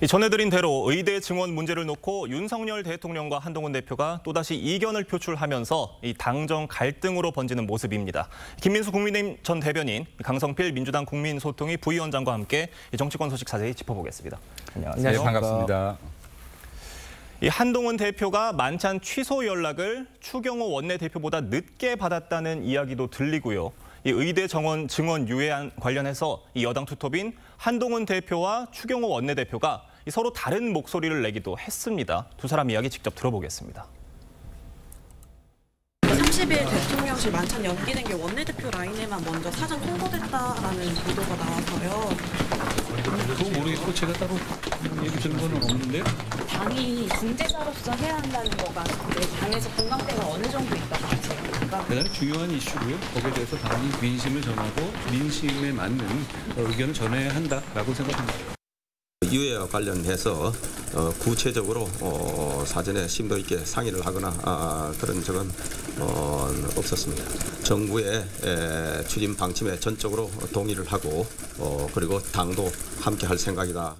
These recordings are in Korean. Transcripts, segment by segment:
전해드린 대로 의대 증원 문제를 놓고 윤석열 대통령과 한동훈 대표가 또다시 이견을 표출하면서 이 당정 갈등으로 번지는 모습입니다. 김민수 국민의힘 전 대변인, 강성필 민주당 국민소통위 부위원장과 함께 정치권 소식 자세히 짚어보겠습니다. 안녕하세요. 네, 반갑습니다. 이 한동훈 대표가 만찬 취소 연락을 추경호 원내대표보다 늦게 받았다는 이야기도 들리고요. 이 의대 정원 증원 유예안 관련해서 이 여당 투톱인 한동훈 대표와 추경호 원내대표가 서로 다른 목소리를 내기도 했습니다. 두 사람 이야기 직접 들어보겠습니다. 30일 대통령실 만찬 연기된 게 원내대표 라인에만 먼저 사전 통보됐다라는 보도가 나와서요. 그거 모르겠고 제가 따로 얘기 들은 건 없는데요. 당이 중재자로서 해야 한다는 거가 당에서 공감대가 어느 정도 있다고 하세요? 대단히 중요한 이슈고요. 거기에 대해서 당이 민심을 전하고 민심에 맞는 의견을 전해야 한다라고 생각합니다. 유예와 관련해서 구체적으로 사전에 심도 있게 상의를 하거나 그런 적은 없었습니다. 정부의 추진 방침에 전적으로 동의를 하고 그리고 당도 함께 할 생각이다.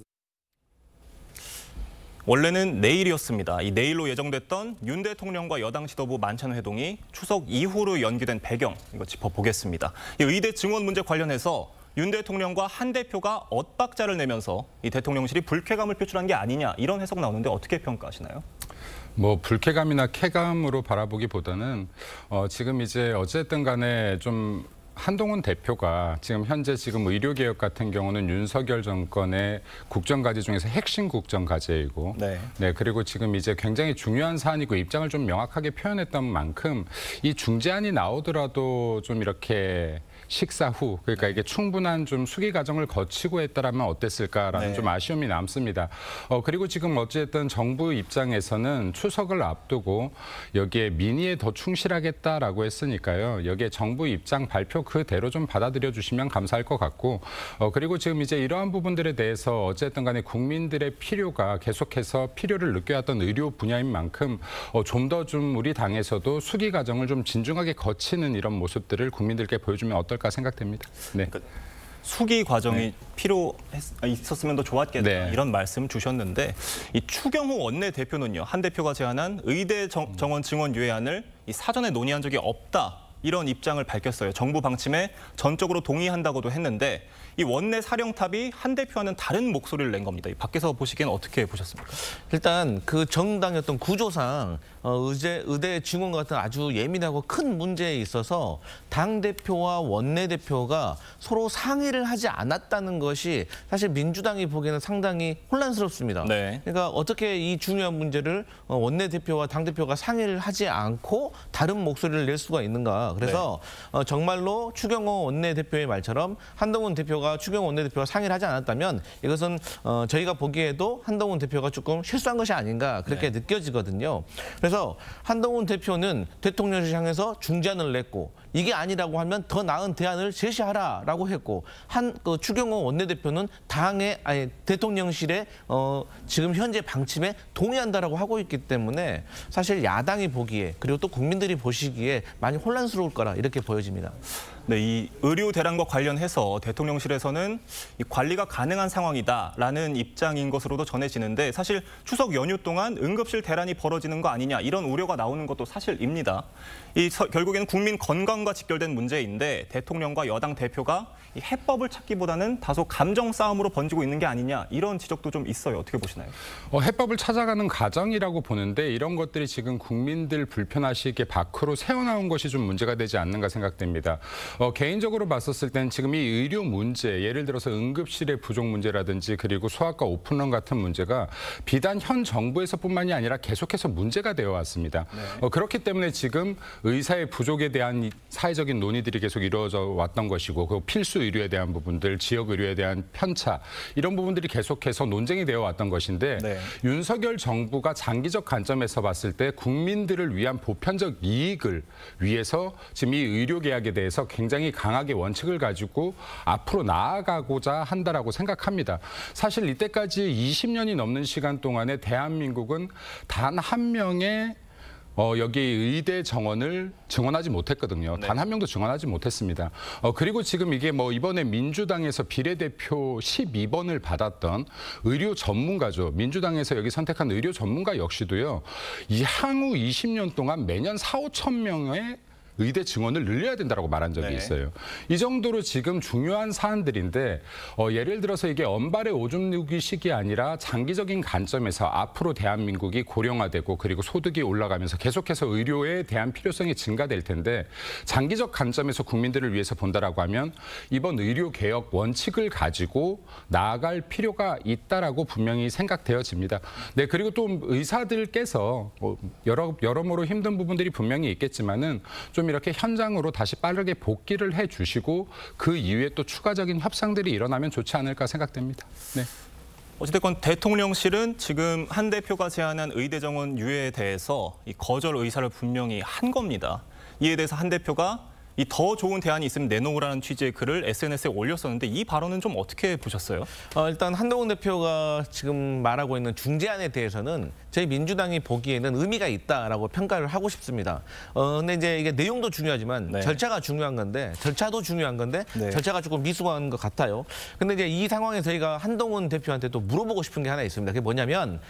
원래는 내일이었습니다. 이 내일로 예정됐던 윤 대통령과 여당 지도부 만찬 회동이 추석 이후로 연기된 배경, 이거 짚어보겠습니다. 이 의대 증원 문제 관련해서 윤 대통령과 한 대표가 엇박자를 내면서 이 대통령실이 불쾌감을 표출한 게 아니냐, 이런 해석 나오는데 어떻게 평가하시나요? 불쾌감이나 쾌감으로 바라보기보다는 지금 이제 어쨌든 간에 좀 한동훈 대표가 현재 의료개혁 같은 경우는 윤석열 정권의 국정과제 중에서 핵심 국정과제이고, 네, 그리고 지금 이제 굉장히 중요한 사안이고 입장을 좀 명확하게 표현했던 만큼 이 중재안이 나오더라도 좀 이렇게 식사 후, 그러니까 이게 충분한 좀 수기 과정을 거치고 했다라면 어땠을까라는 좀 아쉬움이 남습니다. 그리고 지금 어쨌든 정부 입장에서는 추석을 앞두고 여기에 민의에 더 충실하겠다라고 했으니까요. 여기에 정부 입장 발표 그대로 좀 받아들여 주시면 감사할 것 같고, 그리고 지금 이제 이러한 부분들에 대해서 어쨌든 간에 국민들의 필요가 계속해서 필요를 느껴왔던 의료 분야인 만큼 좀 더 좀 우리 당에서도 수기 과정을 좀 진중하게 거치는 이런 모습들을 국민들께 보여주면 어떨까 생각됩니다. 네. 그러니까 수기 과정이 있었으면 더 좋았겠다, 이런 말씀 주셨는데, 이 추경호 원내대표는요, 한 대표가 제안한 의대 정원 증원 유예안을 사전에 논의한 적이 없다, 이런 입장을 밝혔어요. 정부 방침에 전적으로 동의한다고도 했는데, 이 원내 사령탑이 한 대표와는 다른 목소리를 낸 겁니다. 밖에서 보시기에는 어떻게 보셨습니까? 일단 그 정당의 어떤 구조상 의대 증원 같은 아주 예민하고 큰 문제에 있어서 당대표와 원내대표가 서로 상의를 하지 않았다는 것이 사실 민주당이 보기에는 상당히 혼란스럽습니다. 그러니까 어떻게 이 중요한 문제를 원내대표와 당대표가 상의를 하지 않고 다른 목소리를 낼 수가 있는가. 그래서 정말로 추경호 원내대표의 말처럼 한동훈 대표가 추경호 원내대표가 상의를 하지 않았다면 이것은 저희가 보기에도 한동훈 대표가 조금 실수한 것이 아닌가, 그렇게 느껴지거든요. 그래서 한동훈 대표는 대통령실 향해서 중재안을 냈고, 이게 아니라고 하면 더 나은 대안을 제시하라라고 했고, 추경호 원내대표는 대통령실의 지금 현재 방침에 동의한다라고 하고 있기 때문에 사실 야당이 보기에, 그리고 또 국민들이 보시기에 많이 혼란스러울 거라 이렇게 보여집니다. 네, 이 의료 대란과 관련해서 대통령실에서는 이 관리가 가능한 상황이다라는 입장인 것으로도 전해지는데, 사실 추석 연휴 동안 응급실 대란이 벌어지는 거 아니냐, 이런 우려가 나오는 것도 사실입니다. 결국에는 국민 건강과 직결된 문제인데, 대통령과 여당 대표가 이 해법을 찾기보다는 다소 감정 싸움으로 번지고 있는 게 아니냐, 이런 지적도 좀 있어요. 어떻게 보시나요? 해법을 찾아가는 과정이라고 보는데, 이런 것들이 지금 국민들 불편하시게 밖으로 새어나온 것이 좀 문제가 되지 않는가 생각됩니다. 개인적으로 봤었을 땐 지금 이 의료 문제, 예를 들어서 응급실의 부족 문제라든지 그리고 소아과 오픈런 같은 문제가 비단 현 정부에서뿐만이 아니라 계속해서 문제가 되어 왔습니다. 그렇기 때문에 지금 의사의 부족에 대한 사회적인 논의들이 계속 이루어져 왔던 것이고, 그 필수 의료에 대한 부분들, 지역 의료에 대한 편차, 이런 부분들이 계속해서 논쟁이 되어 왔던 것인데, 윤석열 정부가 장기적 관점에서 봤을 때 국민들을 위한 보편적 이익을 위해서 지금 이 의료 계약에 대해서 굉장히 강하게 원칙을 가지고 앞으로 나아가고자 한다라고 생각합니다. 사실 이때까지 20년이 넘는 시간 동안에 대한민국은 단 한 명의 여기 의대 정원을 증원하지 못했거든요. 네. 단 한 명도 증원하지 못했습니다. 그리고 지금 이게 뭐 이번에 민주당에서 비례대표 12번을 받았던 의료 전문가죠. 민주당에서 여기 선택한 의료 전문가 역시도요. 이 향후 20년 동안 매년 4~5천 명의 의대 증원을 늘려야 된다고 말한 적이 네. 있어요. 이 정도로 지금 중요한 사안들인데 예를 들어서 이게 언발의 오줌 누기식이 아니라 장기적인 관점에서 앞으로 대한민국이 고령화되고 그리고 소득이 올라가면서 계속해서 의료에 대한 필요성이 증가될 텐데 장기적 관점에서 국민들을 위해서 본다라고 하면 이번 의료 개혁 원칙을 가지고 나아갈 필요가 있다라고 분명히 생각되어집니다. 네, 그리고 또 의사들께서 여러모로 힘든 부분들이 분명히 있겠지만은 좀 이렇게 현장으로 다시 빠르게 복귀를 해주시고 그 이후에 또 추가적인 협상들이 일어나면 좋지 않을까 생각됩니다. 네. 어찌됐건 대통령실은 지금 한 대표가 제안한 의대 정원 유예에 대해서 이 거절 의사를 분명히 한 겁니다. 이에 대해서 한 대표가 이 더 좋은 대안이 있으면 내놓으라는 취지의 글을 SNS에 올렸었는데 이 발언은 좀 어떻게 보셨어요? 일단 한동훈 대표가 지금 말하고 있는 중재안에 대해서는 저희 민주당이 보기에는 의미가 있다라고 평가를 하고 싶습니다. 근데 이제 이게 내용도 중요하지만 네. 절차가 중요한 건데 절차도 중요한 건데 네. 절차가 조금 미숙한 것 같아요. 근데 이제 이 상황에서 저희가 한동훈 대표한테 또 물어보고 싶은 게 하나 있습니다. 그게 뭐냐면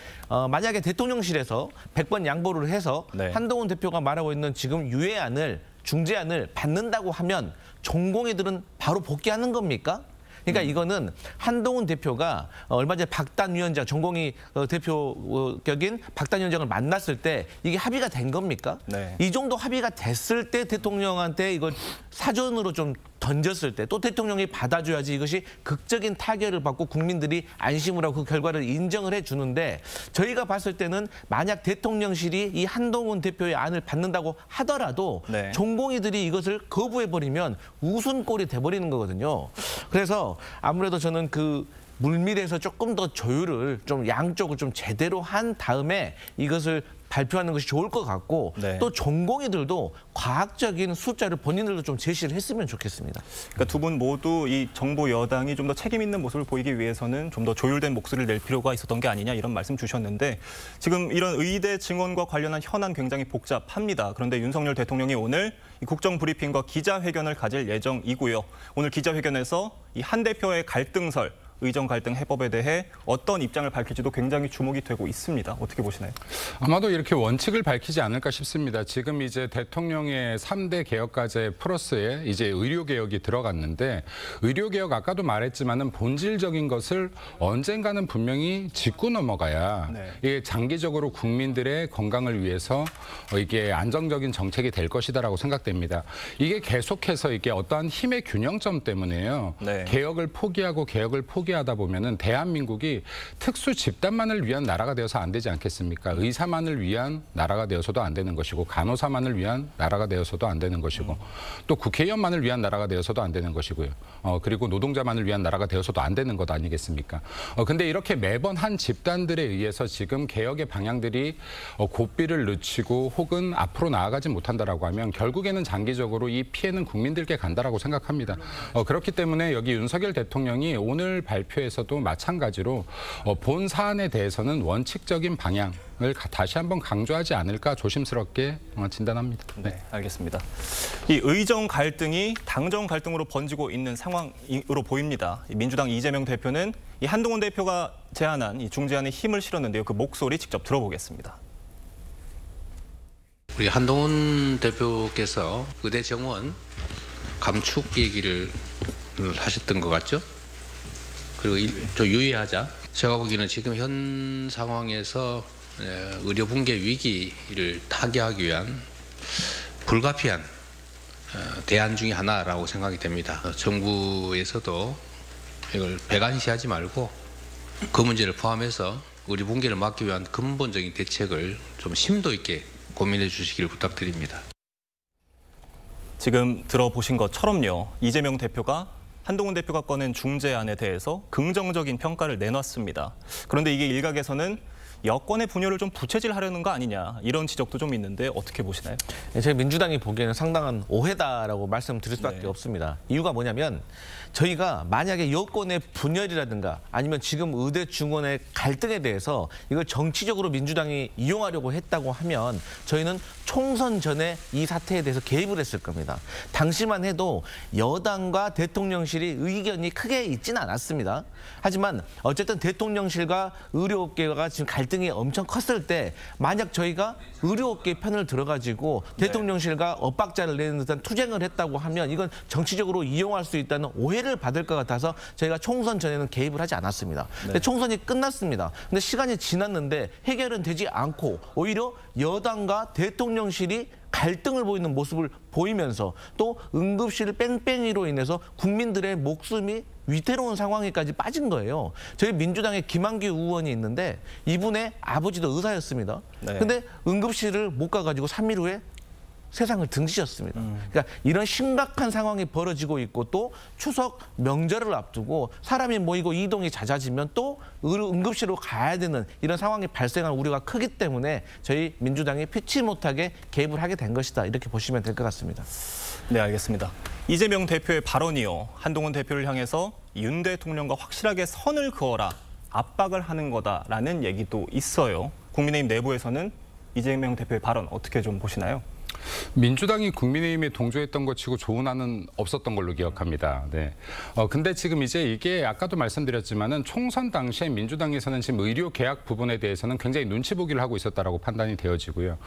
만약에 대통령실에서 100번 양보를 해서 네. 한동훈 대표가 말하고 있는 지금 유예안을 중재안을 받는다고 하면 전공의들은 바로 복귀하는 겁니까? 그러니까 이거는 한동훈 대표가 얼마 전에 박단 위원장, 전공의 대표격인 박단 위원장을 만났을 때 이게 합의가 된 겁니까? 네. 이 정도 합의가 됐을 때 대통령한테 이걸 사전으로 좀 던졌을 때 또 대통령이 받아줘야지 이것이 극적인 타결을 받고 국민들이 안심을 하고 그 결과를 인정을 해주는데 저희가 봤을 때는 만약 대통령실이 이 한동훈 대표의 안을 받는다고 하더라도 네. 전공의들이 이것을 거부해버리면 우스운꼴이 돼버리는 거거든요. 그래서 아무래도 저는 그 물밑에서 조금 더 조율을 좀 양쪽을 좀 제대로 한 다음에 이것을 발표하는 것이 좋을 것 같고 네. 또 전공의들도 과학적인 숫자를 본인들도 좀 제시를 했으면 좋겠습니다. 그러니까 두 분 모두 이 정부 여당이 좀 더 책임 있는 모습을 보이기 위해서는 좀 더 조율된 목소리를 낼 필요가 있었던 게 아니냐 이런 말씀 주셨는데 지금 이런 의대 증원과 관련한 현안 굉장히 복잡합니다. 그런데 윤석열 대통령이 오늘 이 국정 브리핑과 기자회견을 가질 예정이고요. 오늘 기자회견에서 이 한 대표의 갈등설, 의정 갈등 해법에 대해 어떤 입장을 밝힐지도 굉장히 주목이 되고 있습니다. 어떻게 보시나요? 아마도 이렇게 원칙을 밝히지 않을까 싶습니다. 지금 이제 대통령의 3대 개혁과제 플러스에 이제 의료개혁이 들어갔는데 의료개혁 아까도 말했지만은 본질적인 것을 언젠가는 분명히 짚고 넘어가야 네. 이게 장기적으로 국민들의 건강을 위해서 이게 안정적인 정책이 될 것이다라고 생각됩니다. 이게 계속해서 이게 어떠한 힘의 균형점 때문에요. 네. 개혁을 포기하고 개혁을 포기하다 보면은 대한민국이 특수 집단만을 위한 나라가 되어서 안 되지 않겠습니까? 의사만을 위한 나라가 되어서도 안 되는 것이고 간호사만을 위한 나라가 되어서도 안 되는 것이고 또 국회의원만을 위한 나라가 되어서도 안 되는 것이고요. 그리고 노동자만을 위한 나라가 되어서도 안 되는 것 아니겠습니까? 근데 이렇게 매번 한 집단들에 의해서 지금 개혁의 방향들이 고삐를 늦추고 혹은 앞으로 나아가지 못한다라고 하면 결국에는 장기적으로 이 피해는 국민들께 간다라고 생각합니다. 그렇기 때문에 여기 윤석열 대통령이 오늘 발표에서도 마찬가지로 본 사안에 대해서는 원칙적인 방향을 다시 한번 강조하지 않을까 조심스럽게 진단합니다. 네, 알겠습니다. 이 의정 갈등이 당정 갈등으로 번지고 있는 상황으로 보입니다. 민주당 이재명 대표는 이 한동훈 대표가 제안한 이 중재안에 힘을 실었는데요. 그 목소리 직접 들어보겠습니다. 우리 한동훈 대표께서 의대 정원 감축 얘기를 하셨던 것 같죠? 그리고 좀 유의하자. 제가 보기에는 지금 현 상황에서 의료 붕괴 위기를 타개하기 위한 불가피한 대안 중에 하나라고 생각이 됩니다. 정부에서도 이걸 배관시하지 말고 그 문제를 포함해서 의료 붕괴를 막기 위한 근본적인 대책을 좀 심도 있게 고민해 주시기를 부탁드립니다. 지금 들어보신 것처럼요. 이재명 대표가 한동훈 대표가 꺼낸 중재안에 대해서 긍정적인 평가를 내놨습니다. 그런데 이게 일각에서는 여권의 분열을 좀 부채질하려는 거 아니냐 이런 지적도 좀 있는데 어떻게 보시나요? 저희 민주당이 보기에는 상당한 오해다라고 말씀드릴 수밖에 네. 없습니다. 이유가 뭐냐면 저희가 만약에 여권의 분열이라든가 아니면 지금 의대 증원의 갈등에 대해서 이걸 정치적으로 민주당이 이용하려고 했다고 하면 저희는 총선 전에 이 사태에 대해서 개입을 했을 겁니다. 당시만 해도 여당과 대통령실이 의견이 크게 있지는 않았습니다. 하지만 어쨌든 대통령실과 의료업계가 지금 갈등이 엄청 컸을 때 만약 저희가 의료업계 편을 들어가지고 대통령실과 엇박자를 내는 듯한 투쟁을 했다고 하면 이건 정치적으로 이용할 수 있다는 오해를 받을 것 같아서 저희가 총선 전에는 개입을 하지 않았습니다. 근데 총선이 끝났습니다. 근데 시간이 지났는데 해결은 되지 않고 오히려 여당과 대통령실이 갈등을 보이는 모습을 보이면서 또 응급실 뺑뺑이로 인해서 국민들의 목숨이 위태로운 상황에까지 빠진 거예요. 저희 민주당의 김한규 의원이 있는데 이분의 아버지도 의사였습니다. 네. 근데 응급실을 못 가가지고 3일 후에 세상을 등지셨습니다. 그러니까 이런 심각한 상황이 벌어지고 있고 또 추석 명절을 앞두고 사람이 모이고 이동이 잦아지면 또 응급실로 가야 되는 이런 상황이 발생할 우려가 크기 때문에 저희 민주당이 피치 못하게 개입을 하게 된 것이다. 이렇게 보시면 될 것 같습니다. 네, 알겠습니다. 이재명 대표의 발언이요. 한동훈 대표를 향해서 윤 대통령과 확실하게 선을 그어라, 압박을 하는 거다라는 얘기도 있어요. 국민의힘 내부에서는 이재명 대표의 발언 어떻게 좀 보시나요? 민주당이 국민의힘에 동조했던 것 치고 좋은 안은 없었던 걸로 기억합니다. 네. 근데 지금 이제 이게 아까도 말씀드렸지만은 총선 당시에 민주당에서는 지금 의료 계약 부분에 대해서는 굉장히 눈치 보기를 하고 있었다라고 판단이 되어지고요.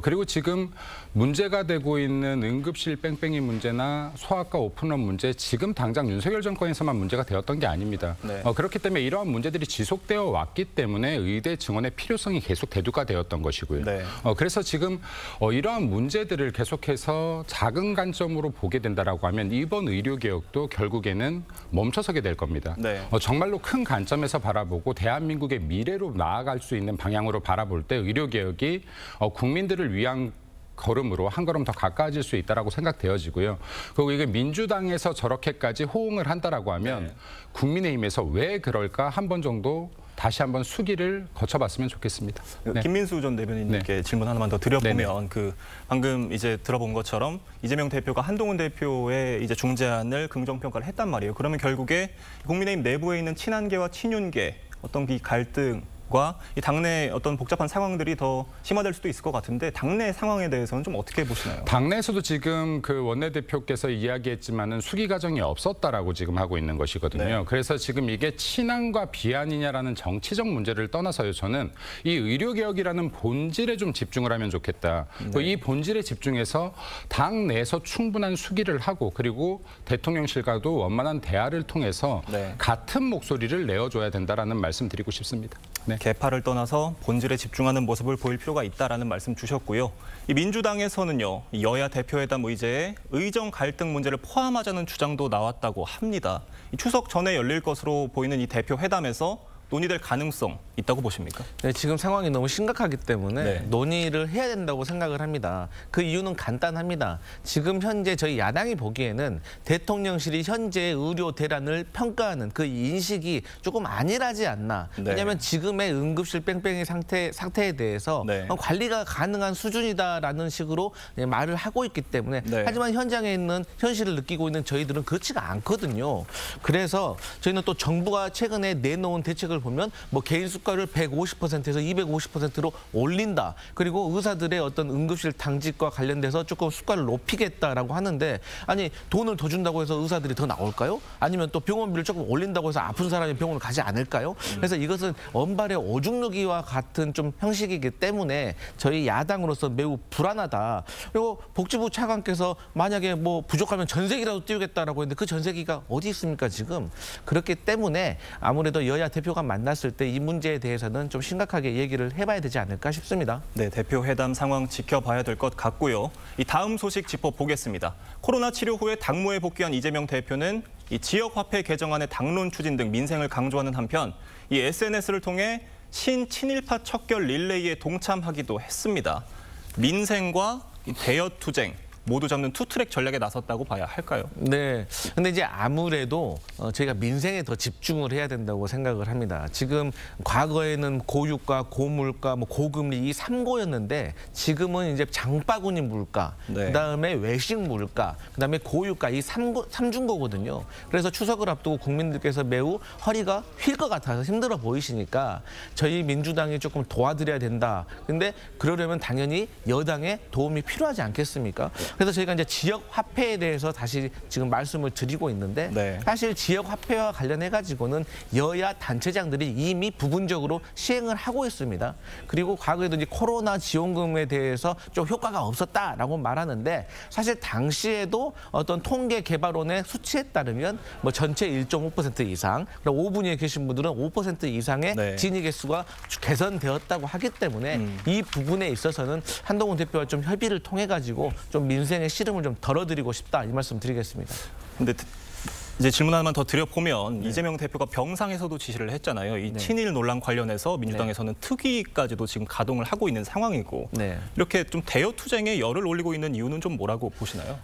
그리고 지금 문제가 되고 있는 응급실 뺑뺑이 문제나 소아과 오픈런 문제 지금 당장 윤석열 정권에서만 문제가 되었던 게 아닙니다. 네. 그렇기 때문에 이러한 문제들이 지속되어 왔기 때문에 의대 증원의 필요성이 계속 대두가 되었던 것이고요. 네. 그래서 지금 이러한 문제들을 계속해서 작은 관점으로 보게 된다라고 하면 이번 의료개혁도 결국에는 멈춰서게 될 겁니다. 네. 정말로 큰 관점에서 바라보고 대한민국의 미래로 나아갈 수 있는 방향으로 바라볼 때 의료개혁이 국민들을 위한 걸음으로 한 걸음 더 가까워질 수 있다라고 생각되어지고요. 그리고 이게 민주당에서 저렇게까지 호응을 한다라고 하면 네. 국민의힘에서 왜 그럴까 한 번 정도 다시 한번 수기를 거쳐봤으면 좋겠습니다. 네. 김민수 전 대변인님께 질문 하나만 더 드려보면 방금 이제 들어본 것처럼 이재명 대표가 한동훈 대표의 이제 중재안을 긍정평가를 했단 말이에요. 그러면 결국에 국민의힘 내부에 있는 친한계와 친윤계 어떤 이 갈등과 이 당내 어떤 복잡한 상황들이 더 심화될 수도 있을 것 같은데 당내 상황에 대해서는 좀 어떻게 보시나요? 당내에서도 지금 그 원내대표께서 이야기했지만은 수기 과정이 없었다라고 지금 하고 있는 것이거든요. 네. 그래서 지금 이게 친한과 비한이냐라는 정치적 문제를 떠나서요. 저는 이 의료개혁이라는 본질에 좀 집중을 하면 좋겠다. 네. 이 본질에 집중해서 당 내에서 충분한 수기를 하고 그리고 대통령실과도 원만한 대화를 통해서 네. 같은 목소리를 내어줘야 된다라는 말씀 드리고 싶습니다. 네. 개파를 떠나서 본질에 집중하는 모습을 보일 필요가 있다라는 말씀 주셨고요. 이 민주당에서는요, 여야 대표회담 의제에 의정 갈등 문제를 포함하자는 주장도 나왔다고 합니다. 이 추석 전에 열릴 것으로 보이는 이 대표 회담에서 논의될 가능성 있다고 보십니까? 네, 지금 상황이 너무 심각하기 때문에 네. 논의를 해야 된다고 생각을 합니다. 그 이유는 간단합니다. 지금 현재 저희 야당이 보기에는 대통령실이 현재의 의료 대란을 평가하는 그 인식이 조금 안일하지 않나. 네. 왜냐하면 지금의 응급실 뺑뺑이 상태에 대해서 네. 관리가 가능한 수준이다라는 식으로 말을 하고 있기 때문에 네. 하지만 현장에 있는 현실을 느끼고 있는 저희들은 그렇지가 않거든요. 그래서 저희는 또 정부가 최근에 내놓은 대책을 보면 뭐 개인 수가를 150%에서 250%로 올린다. 그리고 의사들의 어떤 응급실 당직과 관련돼서 조금 수가를 높이겠다라고 하는데 아니 돈을 더 준다고 해서 의사들이 더 나올까요? 아니면 또 병원비를 조금 올린다고 해서 아픈 사람이 병원을 가지 않을까요? 그래서 이것은 언발의 오줌누기와 같은 좀 형식이기 때문에 저희 야당으로서 매우 불안하다. 그리고 복지부 차관께서 만약에 뭐 부족하면 전세기라도 띄우겠다라고 했는데 그 전세기가 어디 있습니까 지금? 그렇기 때문에 아무래도 여야 대표가 만났을 때 이 문제에 대해서는 좀 심각하게 얘기를 해봐야 되지 않을까 싶습니다. 네, 대표 회담 상황 지켜봐야 될 것 같고요. 이 다음 소식 짚어보겠습니다. 코로나 치료 후에 당무에 복귀한 이재명 대표는 이 지역화폐 개정안의 당론 추진 등 민생을 강조하는 한편 이 SNS를 통해 친일파 척결 릴레이에 동참하기도 했습니다. 민생과 이 대여투쟁 모두 잡는 투트랙 전략에 나섰다고 봐야 할까요? 네. 근데 이제 아무래도 저희가 민생에 더 집중을 해야 된다고 생각을 합니다. 지금 과거에는 고유가, 고물가, 뭐 고금리 이 3고였는데 지금은 이제 장바구니 물가, 네. 그다음에 외식 물가, 그다음에 고유가 이 삼중고거든요. 그래서 추석을 앞두고 국민들께서 매우 허리가 휠 것 같아서 힘들어 보이시니까 저희 민주당이 조금 도와드려야 된다. 근데 그러려면 당연히 여당의 도움이 필요하지 않겠습니까? 그래서 저희가 이제 지역 화폐에 대해서 다시 지금 말씀을 드리고 있는데 네. 사실 지역 화폐와 관련해 가지고는 여야 단체장들이 이미 부분적으로 시행을 하고 있습니다. 그리고 과거에도 이제 코로나 지원금에 대해서 좀 효과가 없었다라고 말하는데 사실 당시에도 어떤 통계 개발원의 수치에 따르면 뭐 전체 1.5% 이상, 그리고 5분위에 계신 분들은 5% 이상의 네. 진위 개수가 개선되었다고 하기 때문에 이 부분에 있어서는 한동훈 대표와 좀 협의를 통해 가지고 좀 민생의 시름을 좀 덜어드리고 싶다 이 말씀 드리겠습니다. 근데 이제 질문 하나만 더 드려보면 이재명 대표가 병상에서도 지시를 했잖아요. 이 친일 논란 관련해서 민주당에서는 특위까지도 지금 가동을 하고 있는 상황이고 네. 이렇게 좀 대여 투쟁에 열을 올리고 있는 이유는 좀 뭐라고 보시나요?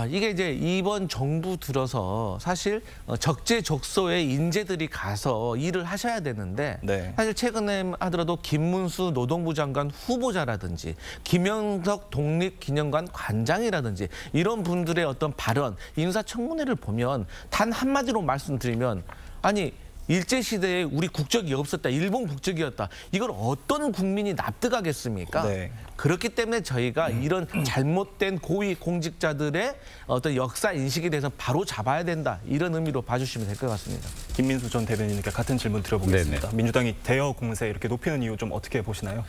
이게 이제 이번 정부 들어서 사실 적재적소에 인재들이 가서 일을 하셔야 되는데 네. 사실 최근에 하더라도 김문수 노동부 장관 후보자라든지 김영석 독립기념관 관장이라든지 이런 분들의 어떤 발언, 인사청문회를 보면 단 한마디로 말씀드리면 아니 일제시대에 우리 국적이 없었다. 일본 국적이었다. 이걸 어떤 국민이 납득하겠습니까? 네. 그렇기 때문에 저희가 이런 잘못된 고위 공직자들의 어떤 역사 인식에 대해서 바로 잡아야 된다. 이런 의미로 봐주시면 될 것 같습니다. 김민수 전 대변인께 같은 질문 드려보겠습니다. 네네. 민주당이 대여 공세 이렇게 높이는 이유 좀 어떻게 보시나요?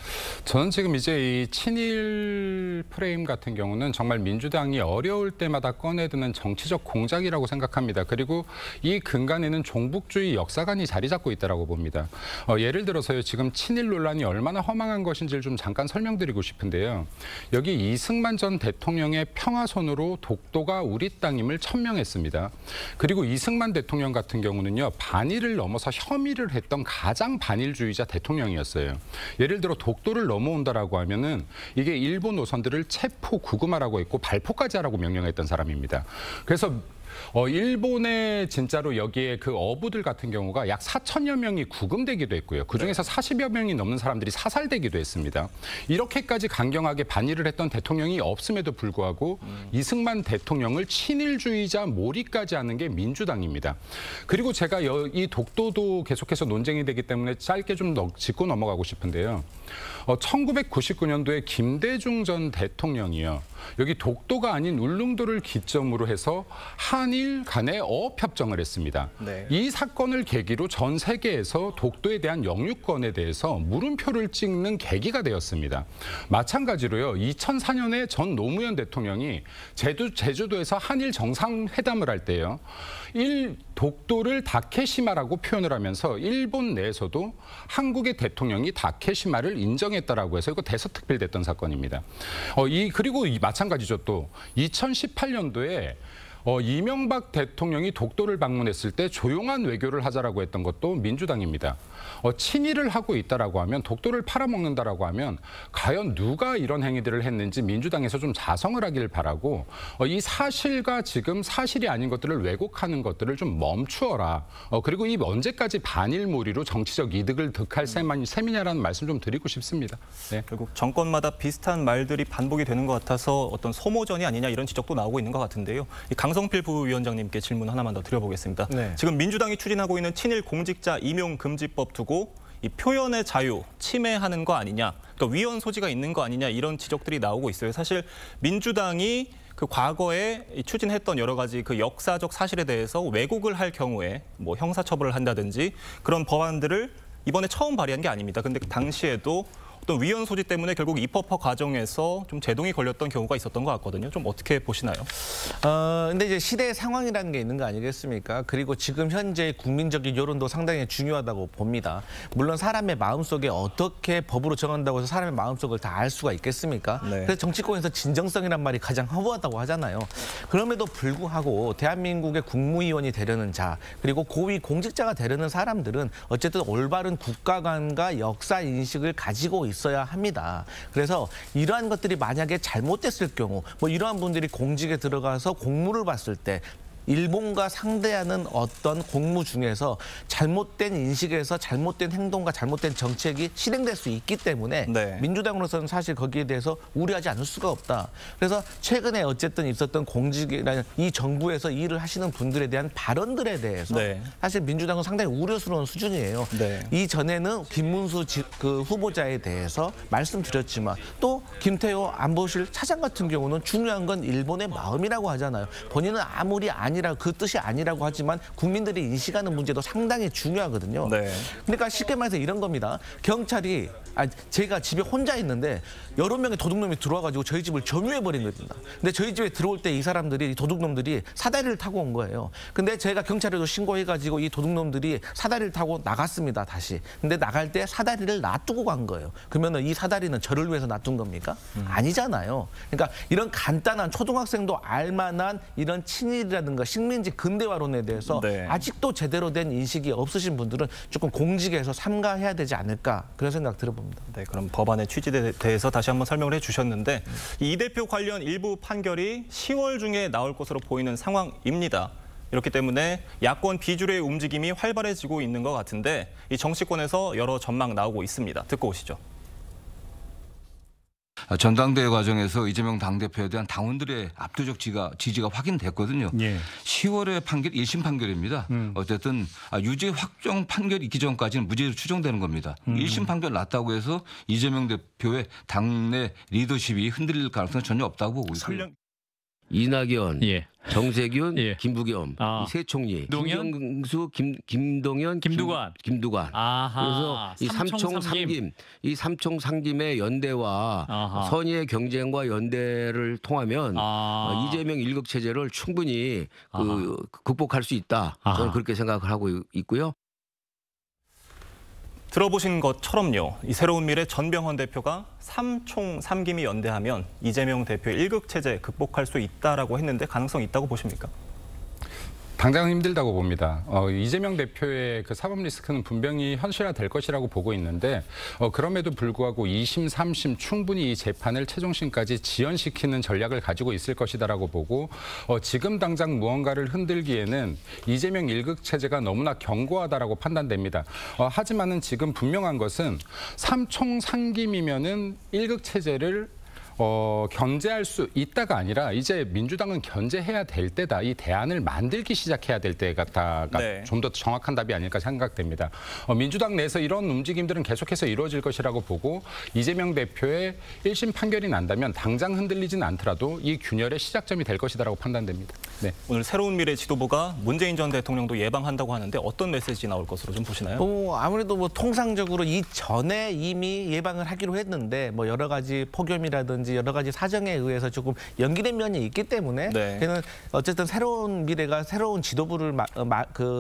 저는 지금 이제 이 친일 프레임 같은 경우는 정말 민주당이 어려울 때마다 꺼내드는 정치적 공작이라고 생각합니다. 그리고 이 근간에는 종북주의 역사관이 자리 잡고 있다고 봅니다. 예를 들어서요, 지금 친일 논란이 얼마나 허망한 것인지를 좀 잠깐 설명드리고 싶은데요. 여기 이승만 전 대통령의 평화선으로 독도가 우리 땅임을 천명했습니다. 그리고 이승만 대통령 같은 경우는요, 반일을 넘어서 혐의를 했던 가장 반일주의자 대통령이었어요. 예를 들어 독도를 넘어온다라고 하면은 이게 일본 노선들을 체포, 구금하라고 했고 발포까지 하라고 명령했던 사람입니다. 그래서 일본의 진짜로 여기에 그 어부들 같은 경우가 약 4천여 명이 구금되기도 했고요. 그중에서 40여 명이 넘는 사람들이 사살되기도 했습니다. 이렇게까지 강경하게 반일을 했던 대통령이 없음에도 불구하고 이승만 대통령을 친일주의자 몰이까지 하는 게 민주당입니다. 그리고 제가 이 독도도 계속해서 논쟁이 되기 때문에 짧게 좀 짚고 넘어가고 싶은데요. 1999년도에 김대중 전 대통령이요. 여기 독도가 아닌 울릉도를 기점으로 해서 한일 간의 어업협정을 했습니다. 네. 이 사건을 계기로 전 세계에서 독도에 대한 영유권에 대해서 물음표를 찍는 계기가 되었습니다. 마찬가지로요. 2004년에 전 노무현 대통령이 제주도에서 한일 정상회담을 할 때요. 독도를 다케시마라고 표현을 하면서 일본 내에서도 한국의 대통령이 다케시마를 인정했다라고 해서 이거 대서특필됐던 사건입니다. 그리고 마찬가지죠. 또 2018년도에 이명박 대통령이 독도를 방문했을 때 조용한 외교를 하자라고 했던 것도 민주당입니다. 친일을 하고 있다라고 하면 독도를 팔아먹는다라고 하면 과연 누가 이런 행위들을 했는지 민주당에서 좀 자성을 하길 바라고 이 사실과 지금 사실이 아닌 것들을 왜곡하는 것들을 좀 멈추어라. 그리고 이 언제까지 반일몰이로 정치적 이득을 득할 셈이냐라는 말씀 좀 드리고 싶습니다. 네. 결국 정권마다 비슷한 말들이 반복이 되는 것 같아서 어떤 소모전이 아니냐 이런 지적도 나오고 있는 것 같은데요. 강성필 부위원장님께 질문 하나만 더 드려보겠습니다. 네. 지금 민주당이 추진하고 있는 친일 공직자 임용 금지법 두고 이 표현의 자유 침해하는 거 아니냐, 그러니까 위헌 소지가 있는 거 아니냐 이런 지적들이 나오고 있어요. 사실 민주당이 그 과거에 추진했던 여러 가지 그 역사적 사실에 대해서 왜곡을 할 경우에 뭐 형사처벌을 한다든지 그런 법안들을 이번에 처음 발의한 게 아닙니다. 근데 당시에도 어떤 위헌 소지 때문에 결국 입법화 과정에서 좀 제동이 걸렸던 경우가 있었던 것 같거든요. 좀 어떻게 보시나요? 근데 이제 시대의 상황이라는 게 있는 거 아니겠습니까? 그리고 지금 현재 국민적인 여론도 상당히 중요하다고 봅니다. 물론 사람의 마음속에 어떻게 법으로 정한다고 해서 사람의 마음속을 다 알 수가 있겠습니까? 네. 그래서 정치권에서 진정성이란 말이 가장 허무하다고 하잖아요. 그럼에도 불구하고 대한민국의 국무위원이 되려는 자, 그리고 고위 공직자가 되려는 사람들은 어쨌든 올바른 국가관과 역사 인식을 가지고 있어야 합니다. 그래서 이러한 것들이 만약에 잘못됐을 경우 뭐 이러한 분들이 공직에 들어가서 공무를 봤을 때 일본과 상대하는 어떤 공무 중에서 잘못된 인식에서 잘못된 행동과 잘못된 정책이 실행될 수 있기 때문에 네. 민주당으로서는 사실 거기에 대해서 우려하지 않을 수가 없다. 그래서 최근에 어쨌든 있었던 공직이라는 이 정부에서 일을 하시는 분들에 대한 발언들에 대해서 네. 사실 민주당은 상당히 우려스러운 수준이에요. 네. 이전에는 김문수 그 후보자에 대해서 말씀드렸지만 또 김태호 안보실 차장 같은 경우는 중요한 건 일본의 마음이라고 하잖아요. 본인은 아무리 그 뜻이 아니라고 하지만 국민들이 인식하는 문제도 상당히 중요하거든요. 네. 그러니까 쉽게 말해서 이런 겁니다. 경찰이 제가 집에 혼자 있는데 여러 명의 도둑놈이 들어와가지고 저희 집을 점유해버린 겁니다. 근데 저희 집에 들어올 때 이 사람들이 이 도둑놈들이 사다리를 타고 온 거예요. 근데 제가 경찰에도 신고해가지고 이 도둑놈들이 사다리를 타고 나갔습니다. 다시. 근데 나갈 때 사다리를 놔두고 간 거예요. 그러면 이 사다리는 저를 위해서 놔둔 겁니까? 아니잖아요. 그러니까 이런 간단한 초등학생도 알만한 이런 친일이라든가 식민지 근대화론에 대해서 네. 아직도 제대로 된 인식이 없으신 분들은 조금 공직에서 삼가해야 되지 않을까 그런 생각 들어봅니다. 네, 그럼 법안의 취지에 대해서 다시 한번 설명을 해주셨는데 이 대표 관련 일부 판결이 10월 중에 나올 것으로 보이는 상황입니다. 이렇기 때문에 야권 비주류의 움직임이 활발해지고 있는 것 같은데 이 정치권에서 여러 전망 나오고 있습니다. 듣고 오시죠. 전당대회 과정에서 이재명 당대표에 대한 당원들의 압도적 지지가 확인됐거든요. 예. 10월의 판결 1심 판결입니다. 어쨌든 유죄 확정 판결이 있기 전까지는 무죄로 추정되는 겁니다. 1심 판결 났다고 해서 이재명 대표의 당내 리더십이 흔들릴 가능성은 전혀 없다고 보고 있습니다. 이낙연, 예. 정세균, 예. 김부겸 이 세 총리, 김동연? 김경수, 김동연, 김두관. 아하. 그래서 이 삼총 삼김, 이 삼총 삼김의 연대와 아하. 선의의 경쟁과 연대를 통하면 이재명 일극 체제를 충분히 극복할 수 있다. 저는 그렇게 생각을 하고 있고요. 들어보신 것처럼요. 이 새로운 미래 전병헌 대표가 삼총 삼김이 연대하면 이재명 대표의 일극 체제 극복할 수 있다라고 했는데 가능성 있다고 보십니까? 당장은 힘들다고 봅니다. 이재명 대표의 그 사법 리스크는 분명히 현실화될 것이라고 보고 있는데 그럼에도 불구하고 2심, 3심 충분히 이 재판을 최종심까지 지연시키는 전략을 가지고 있을 것이다라고 보고 지금 당장 무언가를 흔들기에는 이재명 일극 체제가 너무나 견고하다라고 판단됩니다. 하지만은 지금 분명한 것은 삼총 삼김이면은 일극 체제를 견제할 수 있다가 아니라 이제 민주당은 견제해야 될 때다. 이 대안을 만들기 시작해야 될 때가 네. 좀 더 정확한 답이 아닐까 생각됩니다. 민주당 내에서 이런 움직임들은 계속해서 이루어질 것이라고 보고 이재명 대표의 1심 판결이 난다면 당장 흔들리진 않더라도 이 균열의 시작점이 될 것이다라고 판단됩니다. 네. 오늘 새로운 미래 지도부가 문재인 전 대통령도 예방한다고 하는데 어떤 메시지 나올 것으로 좀 보시나요? 아무래도 통상적으로 이전에 이미 예방을 하기로 했는데 여러 가지 폭염이라든지 여러 가지 사정에 의해서 조금 연기된 면이 있기 때문에 저는 어쨌든 새로운 미래가 새로운 지도부를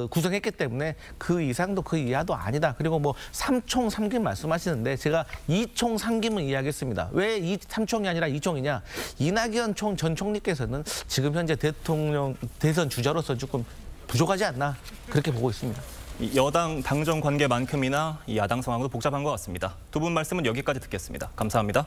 구성했기 때문에 그 이상도 그 이하도 아니다. 그리고 삼총 삼김 말씀하시는데 제가 2총 삼김은 이야기했습니다. 왜 이 3총이 아니라 2총이냐? 이낙연 전 총리께서는 지금 현재 대통령 대선 주자로서 조금 부족하지 않나 그렇게 보고 있습니다. 여당 당정 관계만큼이나 이 야당 상황도 복잡한 것 같습니다. 두 분 말씀은 여기까지 듣겠습니다. 감사합니다.